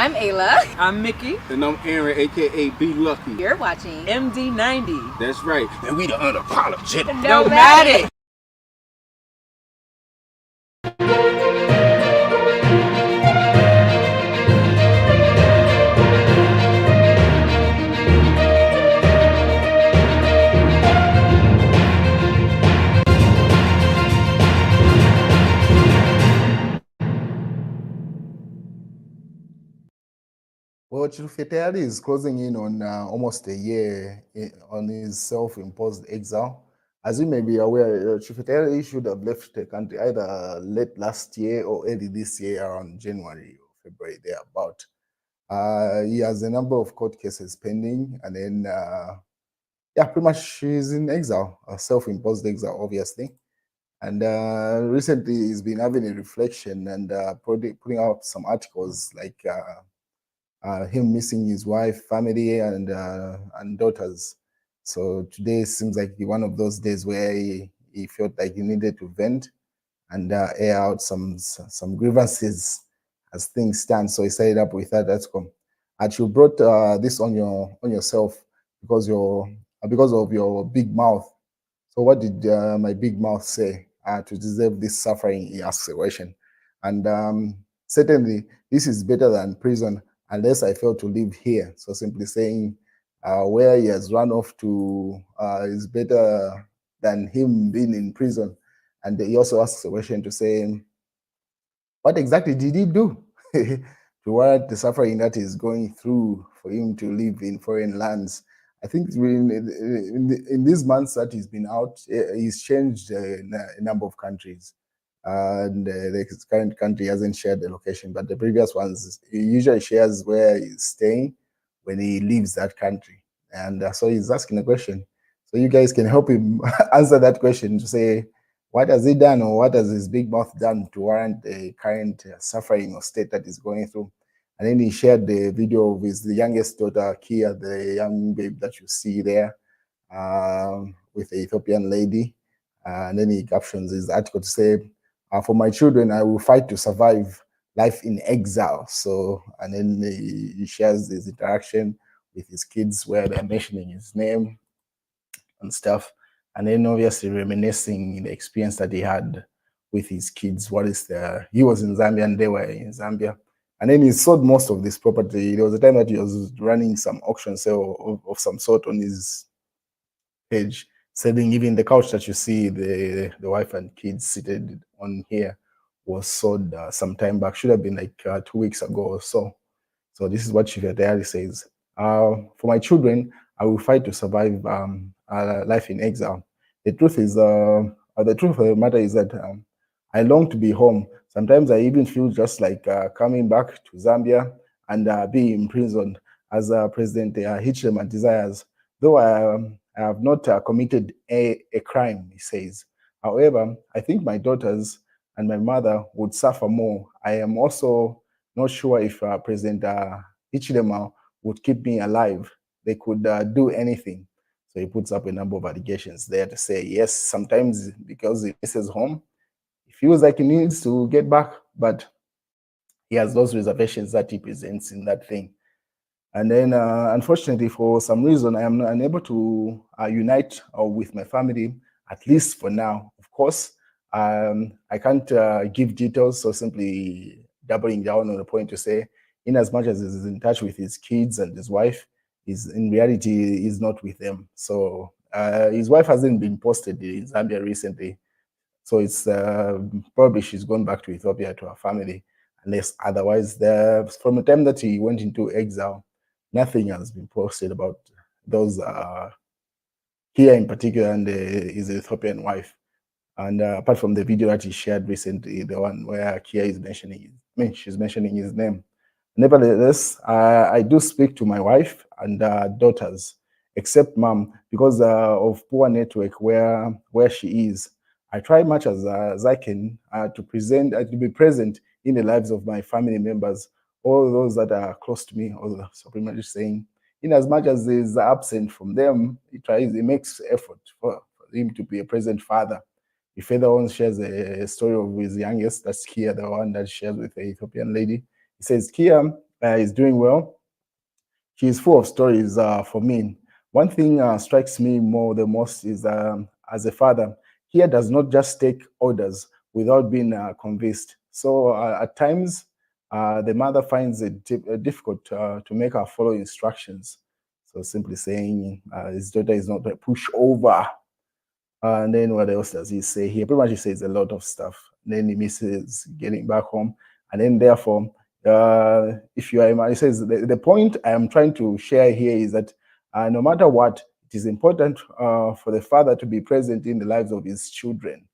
I'm Ayla. I'm Mickey. And I'm Aaron, aka Be Lucky. You're watching MD90. That's right. And we the unapologetic Nomadic. Well, Chilufya is closing in on almost a year on his self-imposed exile. As you may be aware, Chilufya should have left the country either late last year or early this year, around January or February, thereabout. He has a number of court cases pending, and then, yeah, pretty much he's in exile, a self-imposed exile, obviously. And recently he's been having a reflection and putting out some articles like him missing his wife, family, and daughters. So today seems like one of those days where he felt like he needed to vent and air out some grievances as things stand. So he started up with that article. And you brought this on yourself because of your big mouth. So what did my big mouth say to deserve this suffering? He asks a question. And certainly this is better than prison unless I fail to live here. So simply saying where he has run off to is better than him being in prison. And he also asks a question to say, what exactly did he do to warrant the suffering that he's going through for him to live in foreign lands? I think in these months that he's been out, he's changed a number of countries. And the current country hasn't shared the location, but the previous ones, he usually shares where he's staying when he leaves that country. And so he's asking a question. So you guys can help him answer that question to say, what has he done or what has his big mouth done to warrant the current suffering or state that he's going through? And then he shared the video of his youngest daughter, Kia, the young babe that you see there, with the Ethiopian lady. And then he captions his article to say, for my children, I will fight to survive life in exile. So, and then he shares this interaction with his kids where they're mentioning his name and stuff. And then obviously reminiscing the experience that he had with his kids. He was in Zambia and they were in Zambia. And then he sold most of this property. There was a time that he was running some auction sale of some sort on his page, selling even the couch that you see the wife and kids seated on here was sold some time back. Should have been like 2 weeks ago or so. So this is what Tayali says. For my children, I will fight to survive life in exile. The truth of the matter is that I long to be home. Sometimes I even feel just like coming back to Zambia and being imprisoned as President Hichilema desires. Though I have not committed a crime, he says. However, I think my daughters and my mother would suffer more. I am also not sure if President Hichilema would keep me alive. They could do anything. So he puts up a number of allegations there to say, yes, sometimes because he misses home, he feels like he needs to get back, but he has those reservations that he presents in that thing. And then, unfortunately, for some reason, I am unable to unite with my family, at least for now. Of course, I can't give details, so simply doubling down on the point to say, in as much as he's in touch with his kids and his wife, in reality is not with them. So his wife hasn't been posted in Zambia recently. So it's probably she's gone back to Ethiopia to her family, unless otherwise, from the time that he went into exile, nothing has been posted about those here in particular and his Ethiopian wife. And apart from the video that he shared recently, the one where Kia is she's mentioning his name. Nevertheless, I do speak to my wife and daughters, except mom, because of poor network where she is. I try much as I can to be present in the lives of my family members, all those that are close to me, or so pretty much saying, in as much as he's absent from them, he makes effort for him to be a present father. He further on shares a story of his youngest, that's Kia, the one that shares with the Ethiopian lady. He says, Kia, is doing well. She is full of stories for me. One thing strikes me the most is as a father, here does not just take orders without being convinced. So at times, the mother finds it difficult to make her follow instructions. So simply saying his daughter is not a pushover. And then what else does he say here? Pretty much he says a lot of stuff. And then he misses getting back home. And then therefore, if you are a man, he says the point I am trying to share here is that no matter what, it is important for the father to be present in the lives of his children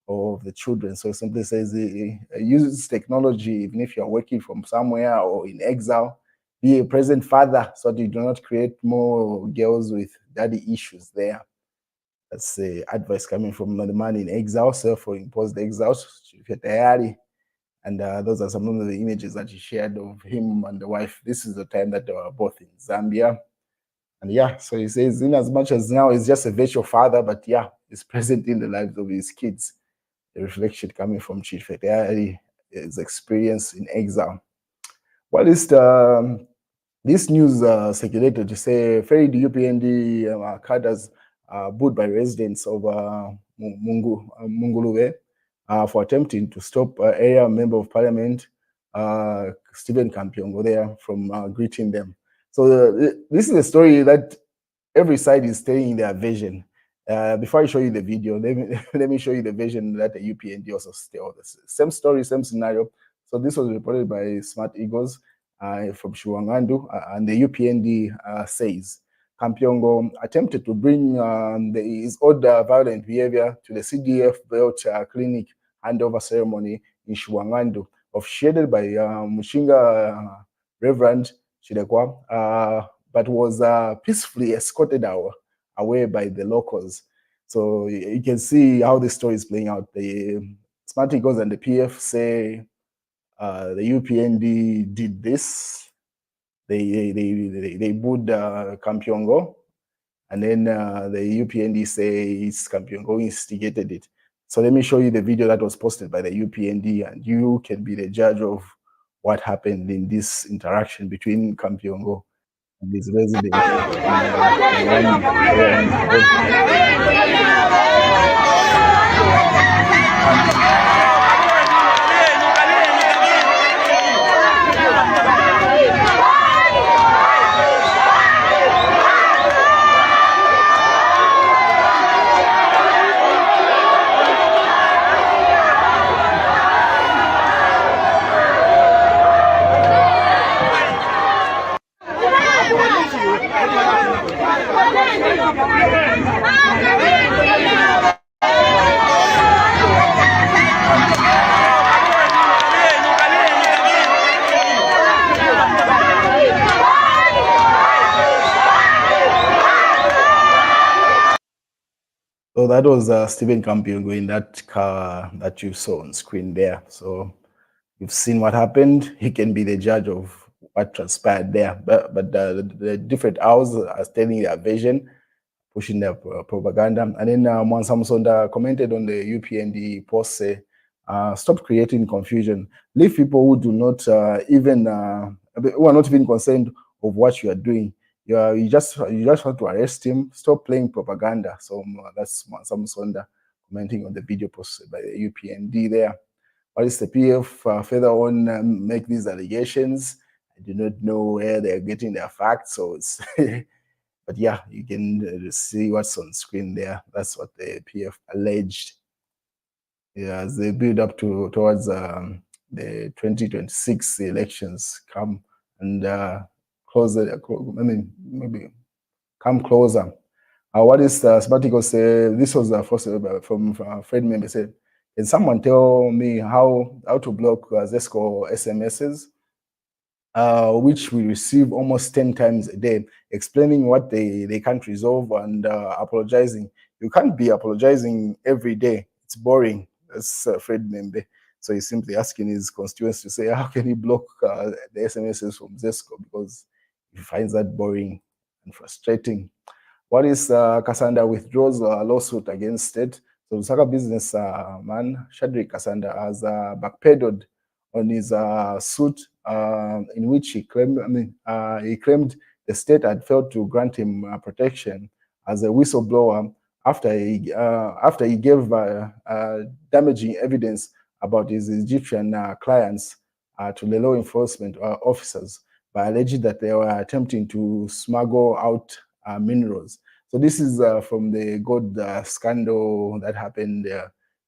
or of the children. So it simply says he uses technology, even if you're working from somewhere or in exile, be a present father so that you do not create more girls with daddy issues there. That's advice coming from the man in exile, self-imposed exile, Tayali. And those are some of the images that he shared of him and the wife. This is the time that they were both in Zambia. And yeah, so he says, in as much as now he's just a virtual father, but yeah, he's present in the lives of his kids. The reflection coming from Chilufya, his experience in exile. What is this news circulated to say ferried UPND cadres booed by residents of Munguluwe for attempting to stop area member of parliament Stephen Kampiongo there from greeting them. So this is a story that every side is telling their version. Before I show you the video, let me show you the version that the UPND also tell. Same story, same scenario. So this was reported by Smart Eagles from Shiwangandu, and the UPND says Kampiongo attempted to bring his odd violent behavior to the CDF built clinic handover ceremony in Shiwangandu, officiated by Mushinga Reverend Chidekwa, but was peacefully escorted away by the locals. So you can see how the story is playing out. The Smart Eagles and the PF say the UPND did this. They booed Kampiongo, and then the UPND says Kampiongo instigated it. So let me show you the video that was posted by the UPND, and you can be the judge of what happened in this interaction between Kampiongo and his residents. So that was Stephen Kampiongo in that car that you saw on screen there. So you've seen what happened. He can be the judge of what transpired there. But the different houses are telling their version, pushing their propaganda. And then Mwansa Musonda commented on the UPND post, say, stop creating confusion. Leave people who do not who are not even concerned of what you are doing. You just want to arrest him. Stop playing propaganda. So that's Mwansa Musonda commenting on the video posted by the UPND there. What is the PF further on make these allegations? I do not know where they're getting their facts. So it's but yeah, you can see what's on screen there. That's what the PF alleged. Yeah, as they build up towards the 2026 elections come and closer. I mean, maybe come closer. What is Smartico say? This was the first from Fred member said. Can someone tell me how to block Zesco SMSs? Which we receive almost 10 times a day, explaining what they can't resolve and apologizing. You can't be apologizing every day. It's boring. That's Fred Membe. So he's simply asking his constituents to say, how can he block the SMSs from Zesco? Because he finds that boring and frustrating. What is Cassandra withdraws a lawsuit against it? So Lusaka business man, Shadrach Cassandra, has backpedaled on his suit, in which he claimed, he claimed the state had failed to grant him protection as a whistleblower after he gave damaging evidence about his Egyptian clients to the law enforcement officers by alleging that they were attempting to smuggle out minerals. So this is from the gold scandal that happened.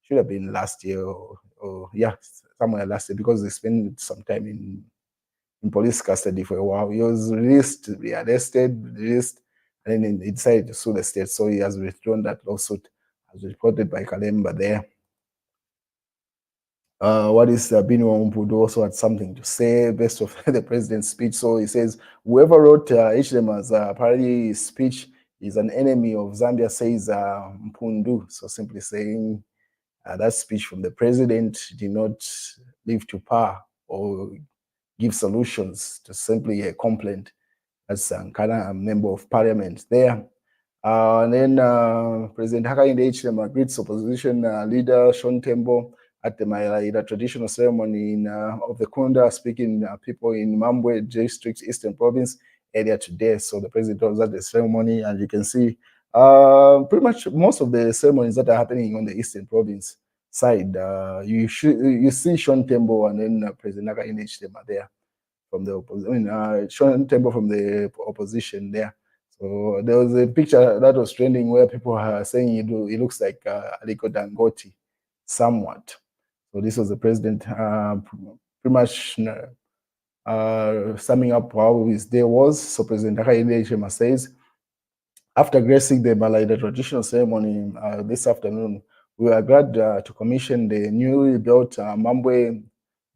Should have been last year, or yeah, somewhere last year, because they spent some time in police custody for a while. He was released, arrested, released, and then he decided to sue the state. So he has withdrawn that lawsuit, as reported by Kalemba there. What is Bino Umpudu also had something to say based off the president's speech. So he says, whoever wrote HLM's parody speech is an enemy of Zambia, says Mpundu. So simply saying that speech from the president did not live to par or give solutions to simply a complaint. That's Nkana, a member of parliament there. And then President Hakainde Hichilema greets opposition leader Sean Tembo at the Malaida traditional ceremony of the Kunda speaking people in Mambwe district, Eastern Province, earlier today. So the president was at the ceremony, and you can see pretty much most of the ceremonies that are happening on the Eastern Province side. You see Sean Tembo and then President Hakainde Hichilema there from the opposition. Sean Tembo from the opposition there. So there was a picture that was trending where people are saying it looks like Aliko Dangote somewhat. So this was the president pretty much summing up how his day was. So President Hakainde Hichilema says, after gracing the Malaida traditional ceremony this afternoon, we are glad to commission the newly built Mambwe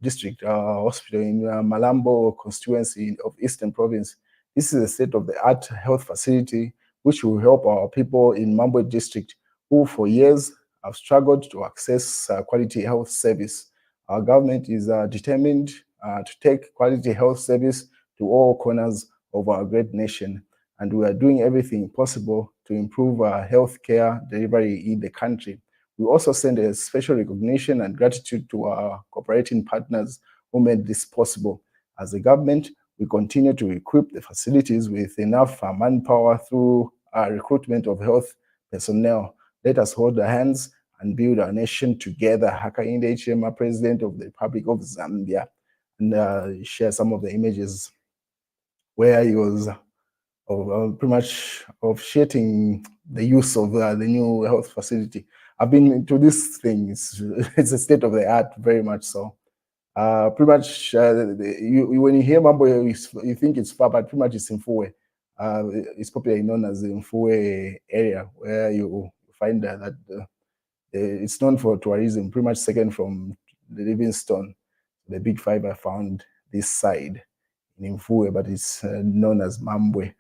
District Hospital in Malambo constituency of Eastern Province. This is a state-of-the-art health facility which will help our people in Mambwe District who for years have struggled to access quality health service. Our government is determined to take quality health service to all corners of our great nation, and we are doing everything possible to improve healthcare delivery in the country. We also send a special recognition and gratitude to our cooperating partners who made this possible. As a government, we continue to equip the facilities with enough manpower through recruitment of health personnel. Let us hold our hands and build our nation together. Hakainde Hichilema, President of the Republic of Zambia, and share some of the images where he was pretty much officiating the use of the new health facility. I've been to this thing. It's a state of the art, very much so. Pretty much, when you hear Mambo, you think it's far, but pretty much it's in Mfue. It's popularly known as the Mfue area, where you find that it's known for tourism, pretty much second from the Livingstone, the big five I found this side in Mfue, but it's known as Mambwe.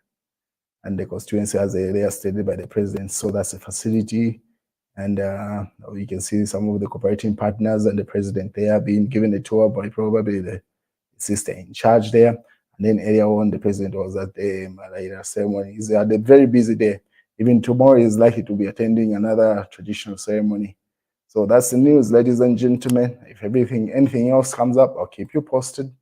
And the constituency as they are stated by the president. So that's a facility. And you can see some of the cooperating partners and the president there being given a tour by probably the sister in charge there. And then earlier on, the president was at the Malaida ceremony. He's had a very busy day. Even tomorrow, he's likely to be attending another traditional ceremony. So that's the news, ladies and gentlemen. If anything else comes up, I'll keep you posted.